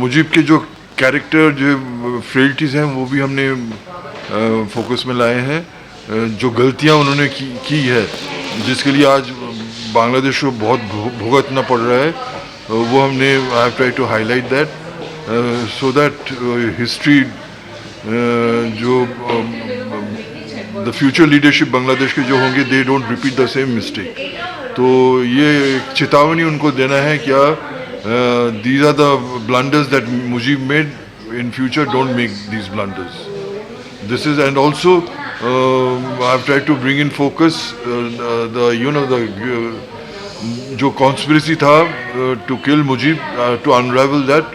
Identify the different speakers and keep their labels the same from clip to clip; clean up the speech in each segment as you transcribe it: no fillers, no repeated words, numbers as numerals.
Speaker 1: मुजीब के जो कैरेक्टर जो फ्रेल्टीज़ हैं वो भी हमने फोकस में लाए हैं। जो गलतियां उन्होंने की है जिसके लिए आज बांग्लादेश को बहुत भुगतना पड़ रहा है, वो हमने I have try to highlight that so that history जो द फ्यूचर लीडरशिप बांग्लादेश के जो होंगे they don't repeat the same mistake. तो ये एक चेतावनी उनको देना है क्या these are the blunders that Mujib made. In future, don't make these blunders. This is, and also I've tried to bring in focus the जो conspiracy था to kill Mujib, to unravel that.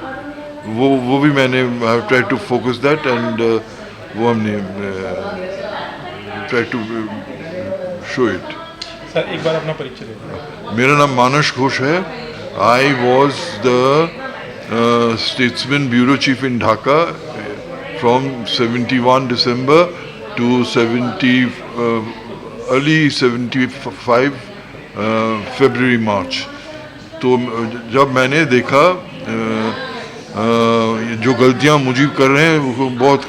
Speaker 1: वो भी मैंने I've tried to focus that, and वो हमने try to show it.
Speaker 2: Sir एक बार अपना परिचय दें।
Speaker 1: मेरा नाम मानस घोष है। I was the statesman bureau chief in Dhaka from 71 December to early 75 February March. तो जब मैंने देखा जो गलतियां मुजीब कर रहे हैं वो बहुत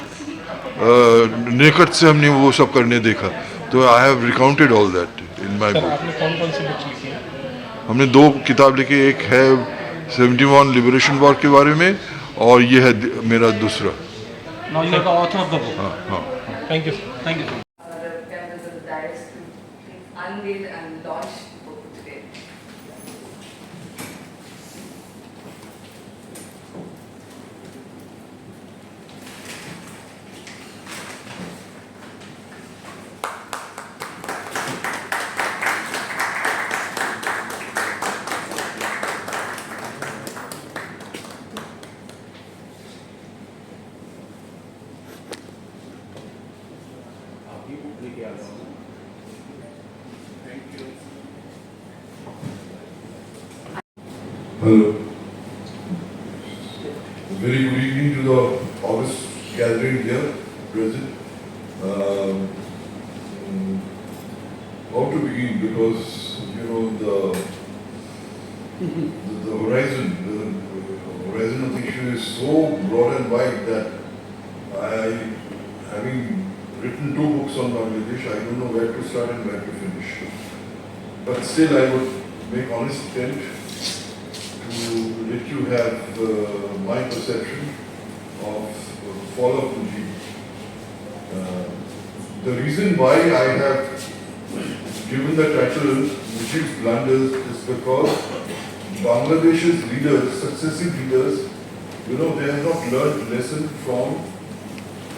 Speaker 1: निकट से हमने वो सब करने देखा, तो I have recounted all that in my book.
Speaker 2: आपने कौन कौन सी बुक लिखी है?
Speaker 1: हमने 2 किताब लिखी, एक है 71 लिबरेशन वॉर के बारे में और ये है मेरा दूसरा।
Speaker 2: Now you are the author of the book.
Speaker 1: हाँ।
Speaker 2: Thank you. Thank you.
Speaker 3: Members of the dais to please unveil and launch the book today.
Speaker 1: Hello. Very good evening to the August gathering here present. How to begin, because the horizon of the issue is so broad and wide that having written 2 books on Bangladesh, I don't know where to start and where to finish. But still, I would make honest attempt to let you have my perception of fall of Mujib. The reason why I have given the title Mujib's Blunders is because Bangladesh's leaders, successive leaders, they have not learned lesson from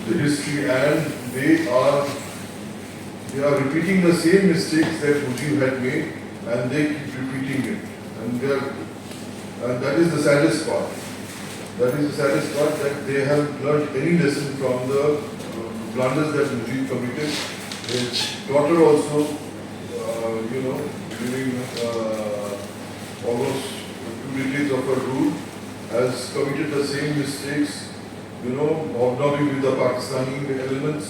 Speaker 1: the history, and they are repeating the same mistakes that Mujib had made, and they keep repeating it. And that is the saddest part. That is the saddest part, that they have learned any lesson from the blunders that Mujib committed. His daughter also, during almost 2 decades of her rule, has committed the same mistakes, hobnobbing with the Pakistani elements,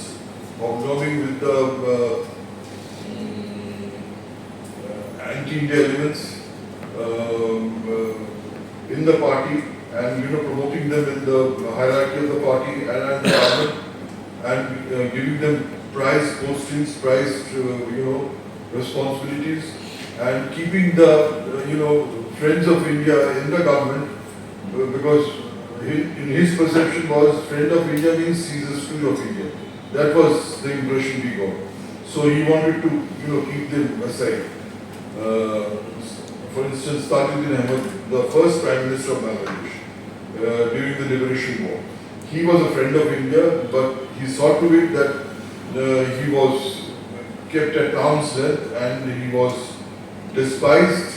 Speaker 1: hobnobbing with the anti-India elements in the party, and promoting them in the hierarchy of the party and the government, and giving them prize postings, prize responsibilities, and keeping the friends of India in the government, because in his perception was friend of India means he is a stooge of India. That was the impression we got. So he wanted to keep them aside. For instance, Tajuddin Ahmed, the first Prime Minister of Bangladesh, during the Liberation War, he was a friend of India, but he saw to it that he was kept at arm's length, and he was despised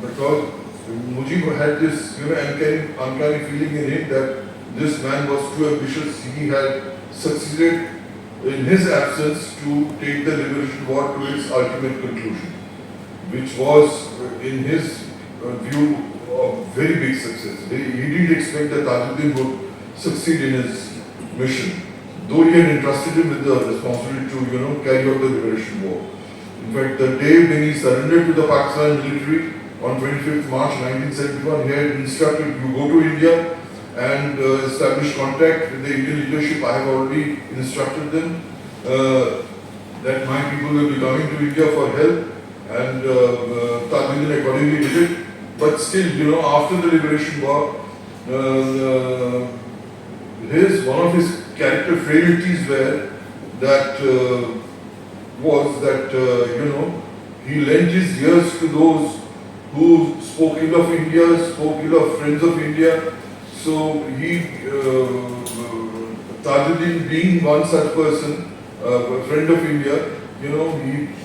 Speaker 1: because Mujib had this uncanny feeling in him that this man was too ambitious. He had succeeded in his absence to take the Liberation War to its ultimate conclusion, which was, in his view, a very big success. He didn't expect that Tajuddin would succeed in his mission, though he had entrusted him with the responsibility to, carry out the Liberation War. In fact, the day when he surrendered to the Pakistan military on 25th March 1971, he had instructed, you go to India and establish contact with the Indian leadership. I have already instructed them that my people will be coming to India for help, and Tajuddin accordingly did it. But still, after the liberation war, one of his character frailties were that he lent his ears to those who spoke ill of India, spoke ill of friends of India. So Tajuddin being one such person, a friend of India, he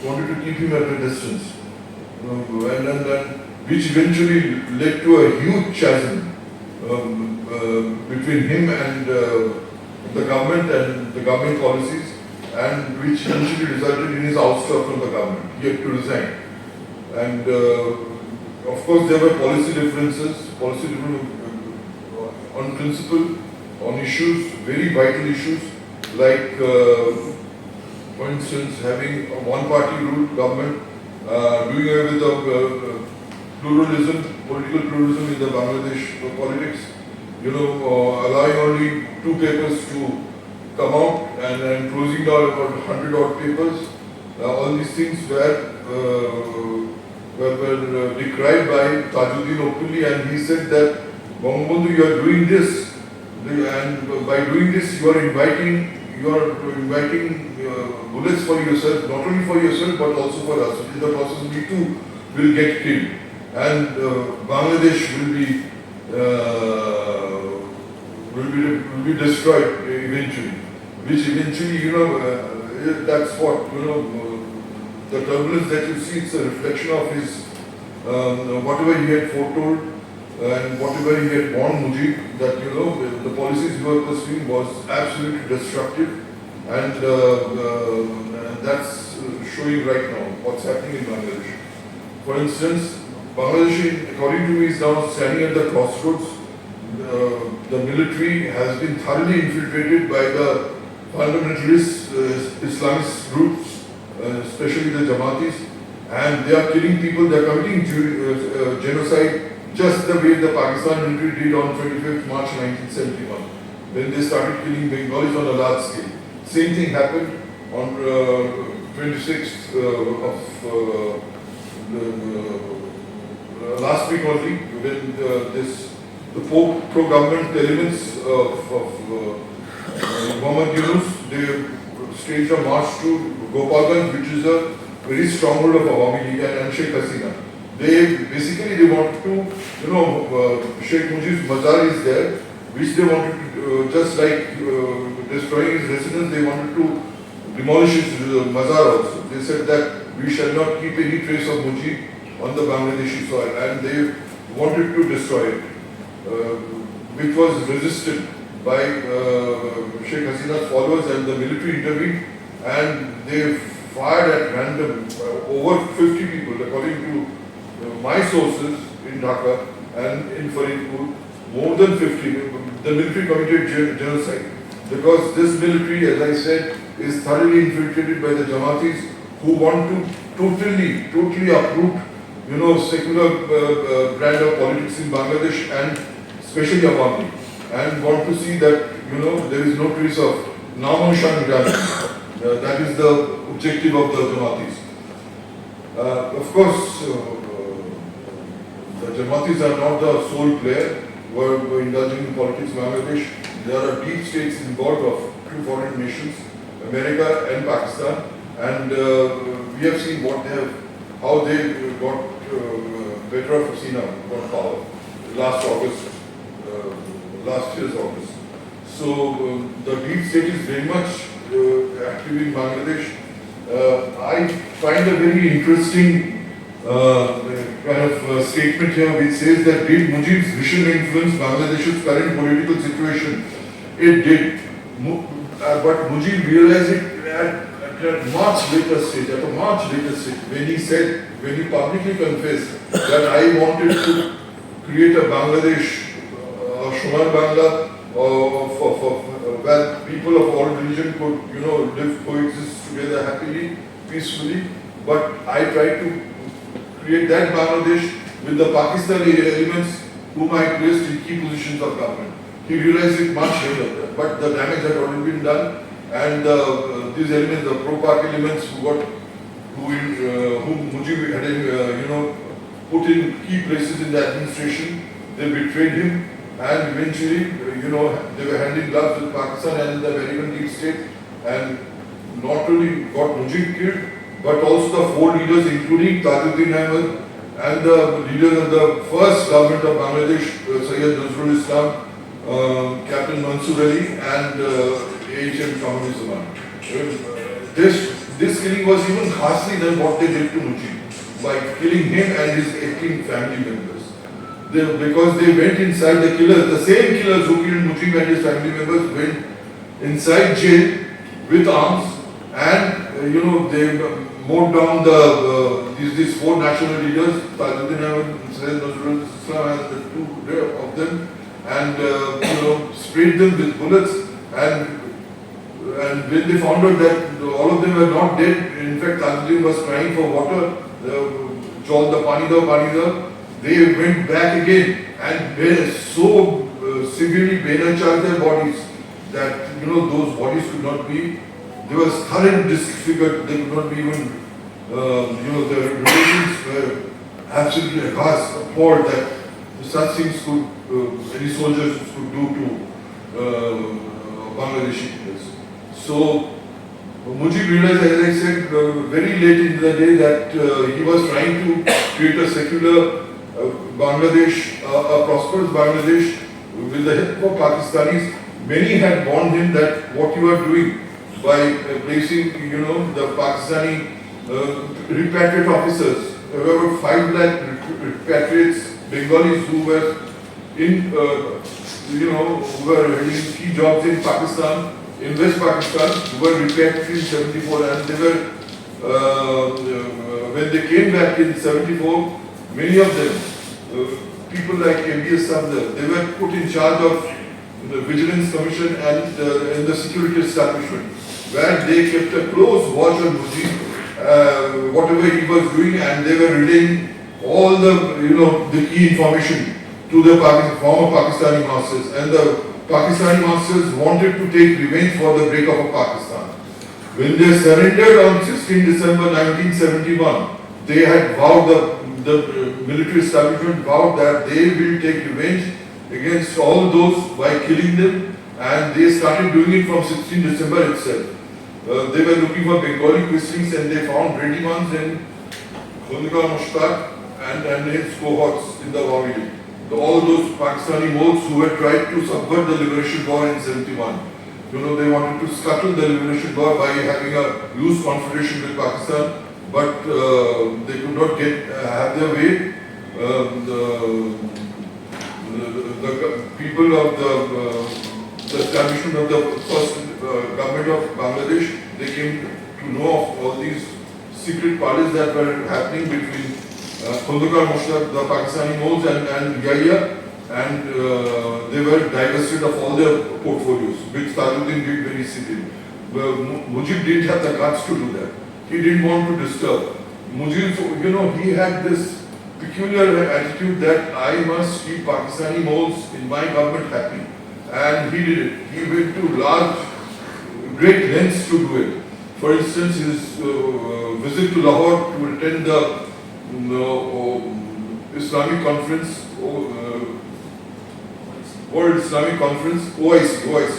Speaker 1: wanted to keep him at a distance, and which eventually led to a huge chasm between him and the government and the government policies, and which eventually resulted in his ouster from the government. He had to resign. And of course there were policy differences on principle, on issues, very vital issues, like for instance having a one-party ruled government, doing away with the pluralism, political pluralism in the Bangladesh politics, allowing only 2 papers to come out and closing down about 100 odd papers. All these things were decried by Tajuddin openly, and he said that, Bangabandhu, you are doing this, and by doing this you are inviting bullets for yourself, not only for yourself but also for us. In the process, we too will get killed, and Bangladesh will be destroyed eventually. Which eventually, that's what the turbulence that you see. It's a reflection of his whatever he had foretold and whatever he had warned Mujib, that the policies he was pursuing was absolutely destructive, and that's showing right now what's happening in Bangladesh. For instance, Bangladesh, according to me, is now standing at the crossroads. The military has been thoroughly infiltrated by the fundamentalist Islamist groups, especially the Jamatis, and they are killing people. They are committing genocide, just the way the Pakistan military did on 25th March 1971, when they started killing Bengalis on a large scale. Same thing happened on 26th of last week only, when the pro-government elements of Muhammad Yunus, they staged a march to Gopalganj, which is a very stronghold of Awami League, and Sheikh Hasina. They wanted to, Sheikh Mujib's Mazar is there, which they wanted to, just like destroying his residence, they wanted to demolish his Mazar also. They said that we shall not keep any trace of Mujib on the Bangladeshi soil, and they wanted to destroy it, which was resisted by Sheikh Hasina's followers, and the military intervened, and they fired at random over 50 people, according to my sources in Dhaka and in Faridpur, more than 50. The military committed genocide, because this military, as I said, is thoroughly infiltrated by the Jamatis, who want to totally uproot secular brand of politics in Bangladesh, and especially Awami, and want to see that there is no trace of Naam-o-Nishan Mirani. That is the objective of the Jamatis. Of course, the Jamatis are not the sole player who are indulging in politics in Bangladesh. There are deep states involved of 2 foreign nations, America and Pakistan, and we have seen how they got better of Hasina, got power last year's August. So the deep state is very much active in Bangladesh. I find a very interesting kind of statement here, which says that did Mujib's vision influence Bangladesh's current political situation? It did. But Mujib realized it at a much later stage, when he publicly confessed that I wanted to create a Bangladesh, a Shonar Bangla, where people of all religion could coexist together happily, peacefully. But I tried to create that Bangladesh with the Pakistani elements whom I placed in key positions of government. He realized it much later, but the damage had already been done, and these elements, the pro-Pak elements whom Mujib had, put in key places in the administration, they betrayed him, and eventually, they were hand in gloves with Pakistan and the American deep state, and not only got Mujib killed, but also the four leaders, including Tajuddin Ahmed, and the leaders of the first government of Bangladesh, Sayyid Nazrul Islam, Captain Mansoor Ali, and A.H.M. Kamal. This killing was even harsher than what they did to Mujib, by killing him and his 18 family members. Because they went inside, the same killers who killed Mujib and his family members went inside jail with arms, and they mowed down these four national leaders, Tajuddin Ahmed, Sayyid Nazrul Islam, and the two of them, and sprayed them with bullets, and when they found out that all of them were not dead, in fact Tajuddin was crying for water, Jol the Pani da, they went back again and so severely charged their bodies that those bodies could not be, they were thoroughly disfigured, they could not be even, their relations were absolutely aghast, appalled that such things could, any soldiers could do to Bangladeshi peoples. So Mujib realized, as I said, very late in the day, that he was trying to create a secular Bangladesh, a prosperous Bangladesh with the help of Pakistanis. Many had warned him that what you are doing by placing, the Pakistani repatriate officers, over 5 lakh repatriates, Bengalis who were in, who were having key jobs in Pakistan, in West Pakistan, who were repatriated in 74, and they were, when they came back in 74, many of them, people like MBS Sandhar, they were put in charge of the Vigilance Commission and in the security establishment, where they kept a close watch on Mujib, whatever he was doing, and they were relaying all the key information to the former Pakistani masters, and the Pakistani masters wanted to take revenge for the breakup of Pakistan. When they surrendered on 16 December 1971, they had vowed, the military establishment vowed that they will take revenge against all those by killing them, and they started doing it from 16 December itself. They were looking for Bengali Christians, and they found ready ones in Khundka Mushtaq and his cohorts in the Wawili. All those Pakistani Moghls who had tried to subvert the liberation war in 71. They wanted to scuttle the liberation war by having a loose confederation with Pakistan, but they could not have their way. The people of the establishment of the first government of Bangladesh, they came to know of all these secret parties that were happening between Khundka Mushtaq, the Pakistani Moghls, and Yahya, and they were divested of all their portfolios, which Tajuddin did very civilly. Mujib didn't have the guts to do that. He didn't want to disturb. Mujib, he had this peculiar attitude that I must keep Pakistani Moghls in my government happy. And he did it. He went to great lengths to do it. For instance, his visit to Lahore to attend the Islamic Conference, World Islamic Conference, OIC,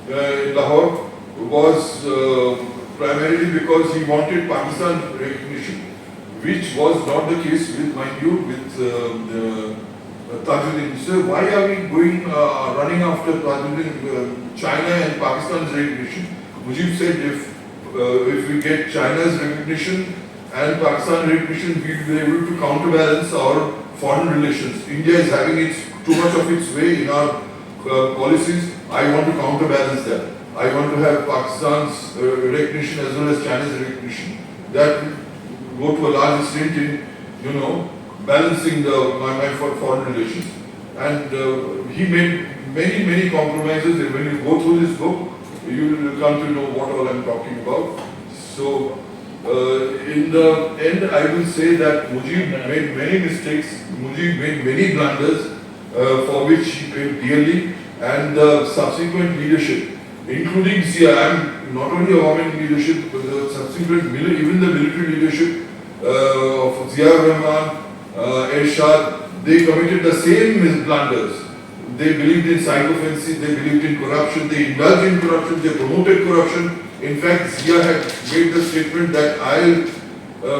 Speaker 1: in Lahore, was primarily because he wanted Pakistan recognition, which was not the case with, mind you, with Tajuddin. So why are we running after Tajuddin, China and Pakistan's recognition? Mujib said if we get China's recognition and Pakistan recognition, we will be able to counterbalance our foreign relations. India is having too much of its way in our policies. I want to counterbalance that. I want to have Pakistan's recognition as well as China's recognition. That will go to a large extent in, balancing my foreign relations. And he made many compromises. And when you go through this book, you will come to know what all I'm talking about. So, in the end, I will say that Mujib made many mistakes. Mujib made many blunders for which he paid dearly. and the subsequent leadership, including, see, I'm not only a woman in leadership, but the subsequent, even the military leadership of Zia Rahman, Ershad, they committed the same blunders. They believed in side offensive, they believed in corruption, they indulged in corruption, they promoted corruption. In fact, Zia had made the statement that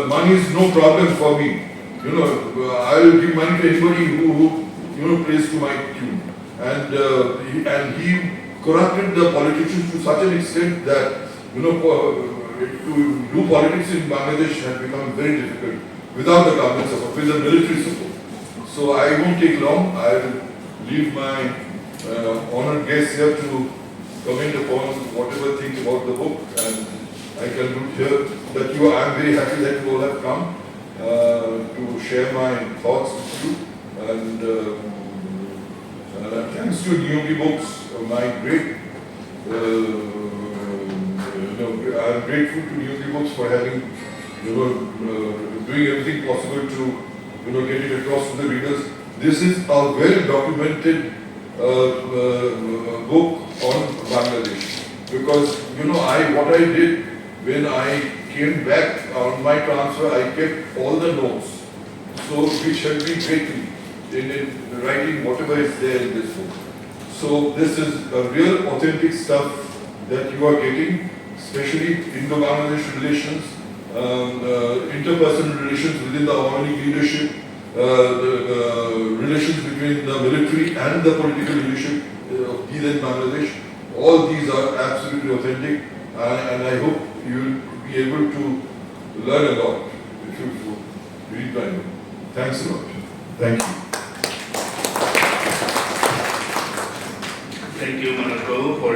Speaker 1: money is no problem for me. I'll give money to anybody who plays to my tune. And he corrupted the politicians to such an extent that to do politics in Bangladesh had become very difficult without the government support, with the military support. So I won't take long. I will leave my honored guests here to comment upon whatever things about the book, and I conclude here that I am very happy that you all have come to share my thoughts with you, and thanks to Nyogi Books, my great, I'm grateful to Nyogi Books for having, doing everything possible to, get it across to the readers. This is a well-documented book on Bangladesh, because what I did when I came back on my transfer, I kept all the notes, so which helped me greatly in writing whatever is there in this book. So this is a real authentic stuff that you are getting, especially Indo-Bangladesh relations, interpersonal relations within the Awami leadership, relations between the military and the political leadership of then Bangladesh. All these are absolutely authentic, and I hope you will be able to learn a lot if you read my book. Thanks a lot. Thank you.
Speaker 4: Thank you, Manako, for